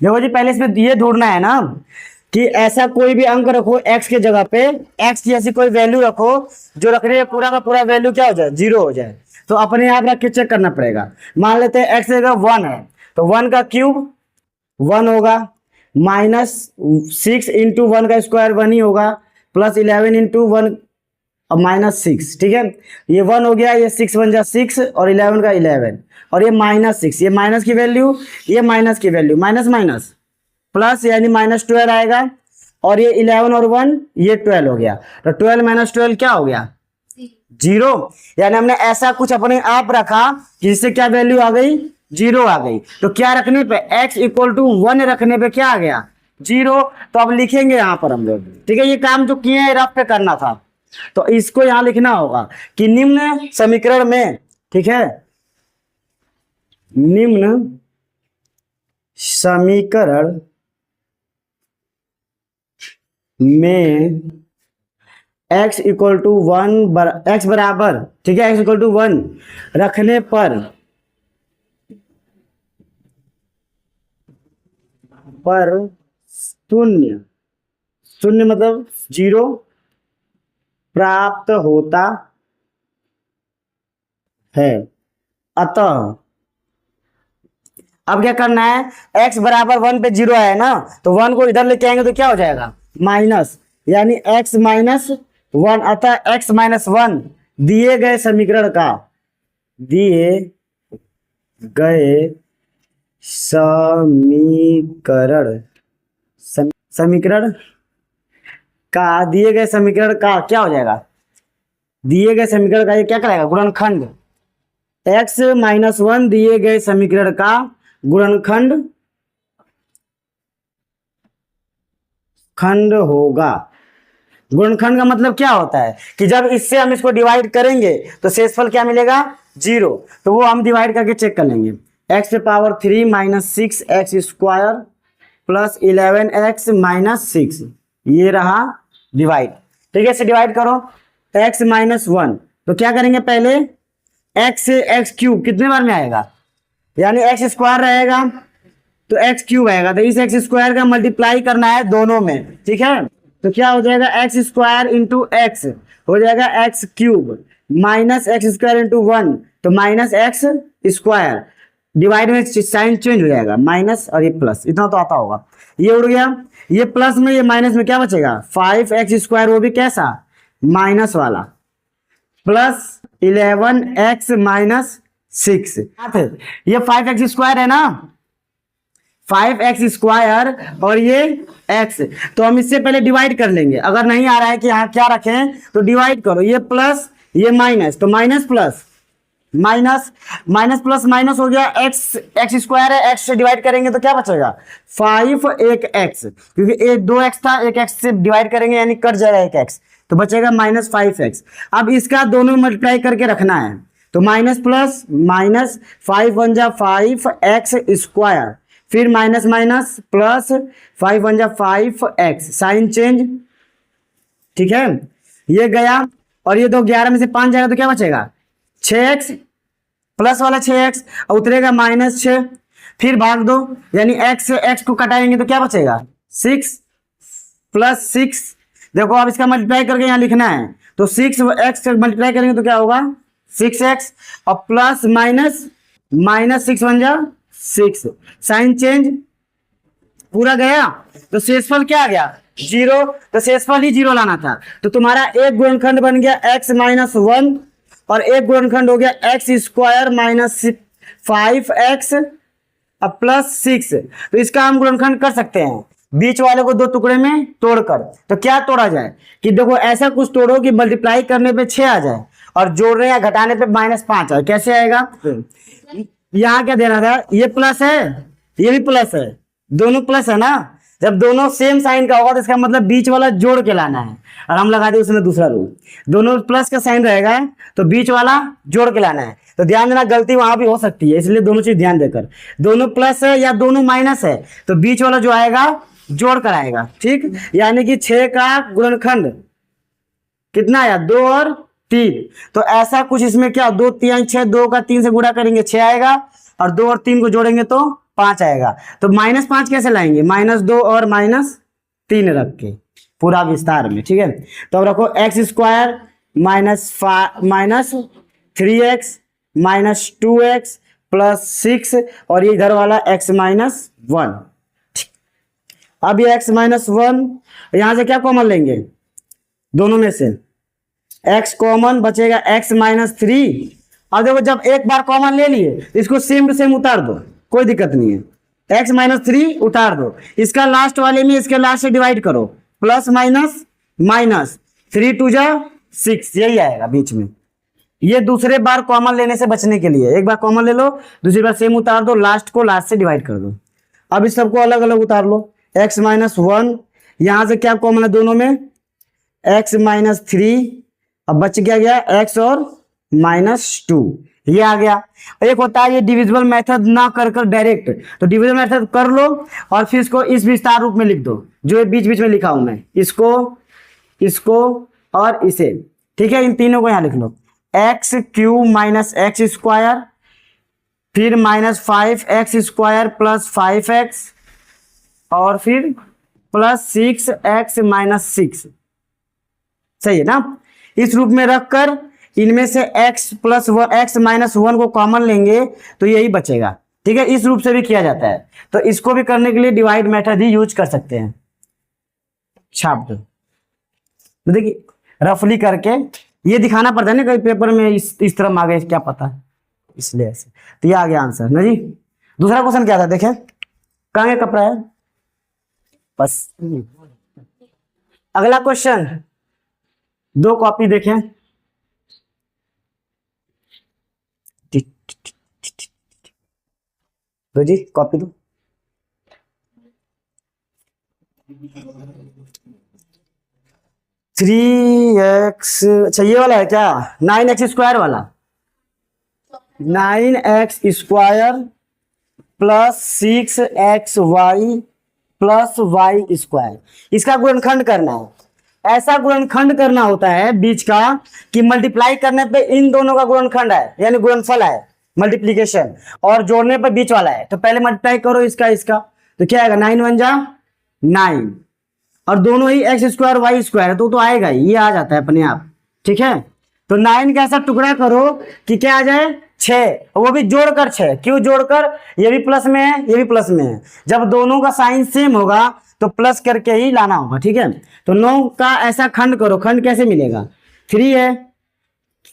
देखो जी, पहले इसमें ये ढूंढना है ना कि ऐसा कोई भी अंक रखो x के जगह पे, x की ऐसी कोई वैल्यू रखो जो रखने में पूरा का पूरा वैल्यू क्या हो जाए, 0 हो जाए। तो अपने आप रख के चेक करना पड़ेगा। मान लेते हैं x जगह 1 है, तो 1 का क्यूब 1 होगा, -6 इंटू 1 का स्क्वायर 1 ही होगा, प्लस 11 इंटू 1 अब -6। ठीक है, ये 1 हो गया, ये 6 बन जा 6 और 11 का 11 और ये -6, ये माइनस की वैल्यू, ये माइनस की वैल्यू, माइनस माइनस प्लस यानी -12 आएगा, और ये 11 और 1 ये 12 हो गया। तो 12 - 12 क्या हो गया, 0। यानी हमने ऐसा कुछ अपने आप रखा जिससे क्या वैल्यू आ गई, 0 आ गई। तो क्या रखने पे, x = 1 रखने पे क्या आ गया, 0। तो अब लिखेंगे यहां पर हम लोग। ठीक है, ये काम जो किए हैं रफ पे करना था, तो इसको यहां लिखना होगा कि निम्न समीकरण में, ठीक है, निम्न समीकरण में x = 1 x बराबर, ठीक है, x = 1 रखने पर शून्य, शून्य मतलब 0 प्राप्त होता है। अतः अब क्या करना है, x बराबर 1 पे 0 है ना, तो 1 को इधर लेके आएंगे तो क्या हो जाएगा, माइनस, यानी x - 1। अतः x - 1 दिए गए समीकरण का, दिए गए समीकरण समीकरण का, दिए गए समीकरण का क्या हो जाएगा, दिए गए समीकरण का ये क्या कराएगा, गुणनखंड। x - 1 दिए गए समीकरण का गुणनखंड खंड होगा। गुणनखंड का मतलब क्या होता है कि जब इससे हम इसको डिवाइड करेंगे तो शेषफल क्या मिलेगा, 0। तो वो हम डिवाइड करके चेक कर लेंगे। x³ - 6x² प्लस 11x - 6, ये रहा डिवाइड। ठीक है, इसे डिवाइड करो, x - 1, तो क्या करेंगे, पहले x से x³ कितने बार में आएगा, यानी x² रहेगा तो x³ आएगा, तो इस x² का मल्टीप्लाई करना है दोनों में। ठीक है, तो क्या हो जाएगा, x² × x हो जाएगा x³ माइनस x² × 1 तो -x², डिवाइड में साइन चेंज हो जाएगा, माइनस और ये प्लस, इतना तो आता होगा। ये उड़ गया, ये प्लस में ये माइनस में क्या बचेगा, 5x², वो भी कैसा, माइनस वाला, प्लस 11x - 6। ये 5x² है ना, 5x² और ये x, तो हम इससे पहले डिवाइड कर लेंगे। अगर नहीं आ रहा है कि यहाँ क्या रखें तो डिवाइड करो, ये प्लस ये माइनस, तो minus plus minus, minus plus minus हो गया, x² है, x से डिवाइड करेंगे तो क्या बचेगा, 5 एक x, क्योंकि एक 2x था, एक x से डिवाइड करेंगे यानी कट जाएगा एक x, तो बचेगा -5x। अब इसका दोनों मल्टीप्लाई करके रखना है, तो माइनस प्लस माइनस, 5 × 1 = 5x², फिर minus minus plus, 5 × 1 = 5x, sign change. ठीक है, ये गया, और ये 11 में से 5 जाएगा तो क्या बचेगा, 6x, प्लस वाला 6x उतरेगा -6, फिर भाग दो, यानी x से x को कटाएंगे तो क्या बचेगा, 6 प्लस 6। देखो अब इसका मल्टीप्लाई करके यहाँ लिखना है, तो 6x से मल्टीप्लाई करेंगे तो क्या होगा, 6x, और प्लस माइनस, -6 बन जा 6, साइन चेंज, पूरा गया, तो शेषफल क्या आ गया, 0। तो शेषफल ही 0 लाना था, तो तुम्हारा एक गुणनखंड बन गया x - 1 और एक गुणनखंड हो गया x² - 5x प्लस 6। तो इसका हम गुणनखंड कर सकते हैं बीच वाले को 2 टुकड़े में तोड़कर। तो क्या तोड़ा जाए कि देखो ऐसा कुछ तोड़ो कि मल्टीप्लाई करने पे 6 आ जाए और जोड़ने या घटाने पे -5 आए। कैसे आएगा, यहाँ क्या देना था, ये प्लस है, ये भी प्लस है, दोनों प्लस है ना। जब दोनों सेम साइन का होगा तो इसका मतलब बीच वाला जोड़ के लाना है, और हम लगा दे उसमें दूसरा रूल, दोनों प्लस का साइन रहेगा तो बीच वाला जोड़ के लाना है। तो ध्यान देना, गलती वहां भी हो सकती है, इसलिए दोनों चीज ध्यान देकर, दोनों प्लस है या दोनों माइनस है तो बीच वाला जो आएगा जोड़ कर आएगा। ठीक, यानी कि 6 का गुणनखंड कितना आया, 2 और 3। तो ऐसा कुछ इसमें क्या, 2 3 6, 2 का 3 से गुणा करेंगे 6 आएगा, और 2 और 3 को जोड़ेंगे तो 5 आएगा। तो -5 कैसे लाएंगे, -2 और -3 रख के पूरा विस्तार में, ठीक है। तो अब रखो एक्स स्क्वायर -3x -2x +6 और ये इधर वाला x-1। अब ये x-1 यहां से क्या कॉमन लेंगे, दोनों में से x कॉमन बचेगा x-3। अब देखो जब एक बार कॉमन ले लिए तो इसको सेम टू सेम उतार दो, कोई दिक्कत नहीं है। x-3 उतार दो, इसका लास्ट वाले में इसके लास्ट से डिवाइड करो, प्लस माइनस माइनस 3 2 जा 6, यही आएगा बीच में। ये दूसरे बार कॉमन लेने से बचने के लिए, एक बार कॉमन ले लो, दूसरी बार सेम उतार दो, लास्ट को लास्ट से डिवाइड कर दो। अब इस सबको अलग अलग उतार लो, x-1 यहां से क्या कॉमन है दोनों में, x-3, अब बच गया x और -2, ये आ गया। एक होता है ये डिविजिबल मेथड ना कर कर डायरेक्ट, तो डिविजिबल मेथड कर लो और फिर इसको इस विस्तार रूप में लिख दो जो बीच बीच में लिखा हूं मैं, इसको और इसे, ठीक है। इन तीनों को यहां लिख लो, x³ - x², फिर -5x² + 5x और फिर +6x - 6, सही है ना। इस रूप में रखकर इनमें से x-1 को कॉमन लेंगे तो यही बचेगा, ठीक है। इस रूप से भी किया जाता है, तो इसको भी करने के लिए डिवाइड मेथड ही यूज कर सकते हैं। छाप दो, देखिए रफली करके ये दिखाना पड़ता है ना, कई पेपर में इस तरह मांगे क्या पता, इसलिए ऐसे। तो ये आ गया आंसर ना जी। दूसरा क्वेश्चन क्या था देखें, कहाँ गया कपड़ा है बस। अगला क्वेश्चन 2 कॉपी देखें, दो जी कॉपी दो। थ्री एक्स, अच्छा ये वाला है क्या, 9x² वाला, 9x² + 6xy + y², इसका गुणनखंड करना है। ऐसा गुणनखंड करना होता है बीच का कि मल्टीप्लाई करने पे इन दोनों का गुणनखंड है, यानी गुणनफल है मल्टीप्लीकेशन, और जोड़ने पर बीच वाला है। तो पहले मल्टीप्लाई करो इसका, तो क्या आएगा, 9 1 जा 9, और दोनों ही x² y² है तो आएगा ही, ये आ जाता है अपने आप, ठीक है। तो 9 का ऐसा टुकड़ा करो कि क्या आ जाए 6, वो भी जोड़कर 6, क्यों जोड़कर, ये भी प्लस में है ये भी प्लस में है, जब दोनों का साइन सेम होगा तो प्लस करके ही लाना होगा, ठीक है। तो 9 का ऐसा खंड करो, खंड कैसे मिलेगा, 3 है,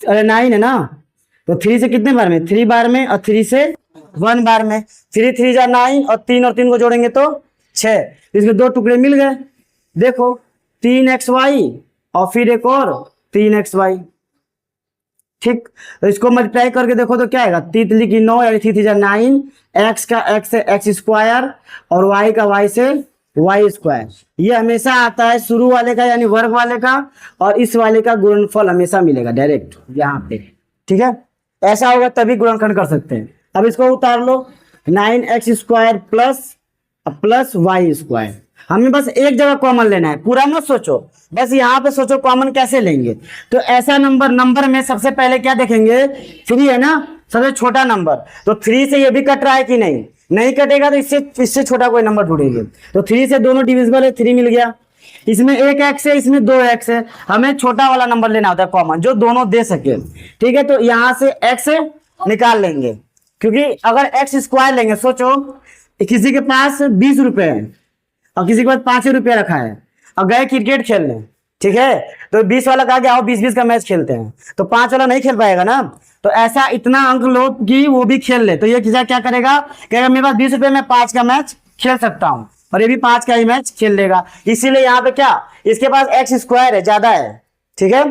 अरे 9 है ना, तो 3 से कितने बार में, 3 बार में, और 3 से 1 बार में, 3 3 जा 9, और 3 को जोड़ेंगे तो 6, इसमें 2 टुकड़े मिल गए। देखो 3xy और फिर एक और 3xy, ठीक। तो इसको मल्टीप्लाई करके देखो तो क्या आएगा, 3 3 की 9, यानी 3 3 जा 9, x का x से x² और y का y से y²। ये हमेशा आता है शुरू वाले का यानी वर्ग वाले का, और इस वाले का गुणनफल हमेशा मिलेगा डायरेक्ट यहाँ पे, ठीक है। ऐसा होगा तभी गुणनखंड कर सकते हैं। अब इसको उतार लो, 9x² प्लस y², हमें बस एक जगह कॉमन लेना है, पूरा मत सोचो, बस यहाँ पे सोचो कॉमन कैसे लेंगे। तो ऐसा नंबर में सबसे पहले क्या देखेंगे, 3 है ना, सबसे छोटा नंबर, तो 3 से ये भी कट रहा है कि नहीं कटेगा, तो इससे छोटा कोई नंबर ढूंढेंगे। तो 3 से दोनों डिविजिबल है, 3 मिल गया, इसमें 1 x है, इसमें 2 x है, हमें छोटा वाला नंबर लेना होता है कॉमन, जो दोनों दे सके, ठीक है। तो यहाँ से x निकाल लेंगे, क्योंकि अगर x² लेंगे, सोचो किसी के पास 20 रुपए है और किसी के पास 5 रुपया रखा है, और गए क्रिकेट खेलने, ठीक है, तो 20 वाला कहा गया आओ 20-20 का मैच खेलते हैं, तो 5 वाला नहीं खेल पाएगा ना, तो ऐसा इतना अंक लो कि वो भी खेल ले। तो ये क्या करेगा, कहेगा मेरे पास 20 रुपए में 5 का मैच खेल सकता हूँ, और ये भी 5 का ही मैच खेल लेगा। इसीलिए यहाँ पे क्या, इसके पास x² है, ज्यादा है, ठीक है,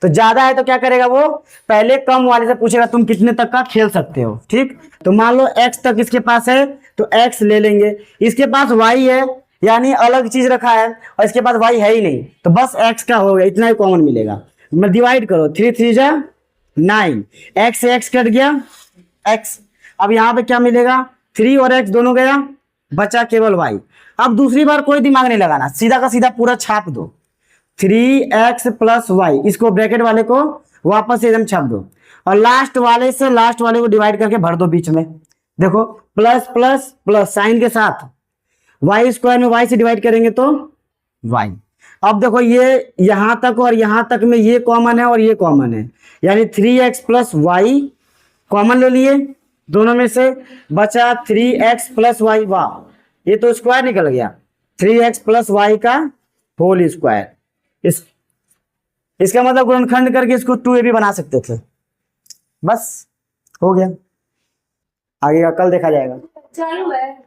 तो ज्यादा है तो क्या करेगा, वो पहले कम वाले से पूछेगा तुम कितने तक का खेल सकते हो, ठीक। तो मान लो x तक इसके पास है तो x ले लेंगे, इसके पास y है यानी अलग चीज रखा है, और इसके पास y है ही नहीं, तो बस x का हो गया, इतना ही कॉमन मिलेगा। मैं डिवाइड करो, 3 3 जा 9, x से x कट गया x, अब यहाँ पे क्या मिलेगा, 3 और x दोनों गया, बचा केवल y। अब दूसरी बार कोई दिमाग नहीं लगाना, सीधा का सीधा पूरा छाप दो, 3x + y, इसको ब्रैकेट वाले को वापस से एकदम छाप दो, और लास्ट वाले से लास्ट वाले को डिवाइड करके भर दो बीच में, देखो प्लस प्लस प्लस साइन के साथ, वाई स्क्वायर में वाई से डिवाइड करेंगे तो वाई। अब देखो ये यहां तक और यहां तक में ये कॉमन है और ये कॉमन है, यानी 3x प्लस वाई कॉमन ले लिए दोनों में से, बचा 3x प्लस वाई। वाह, ये तो स्क्वायर निकल गया, 3x प्लस वाई का होल स्क्वायर। इसका मतलब गुणनखंड करके इसको 2a भी बना सकते थे। बस हो गया, आगे का कल देखा जाएगा। चालू है।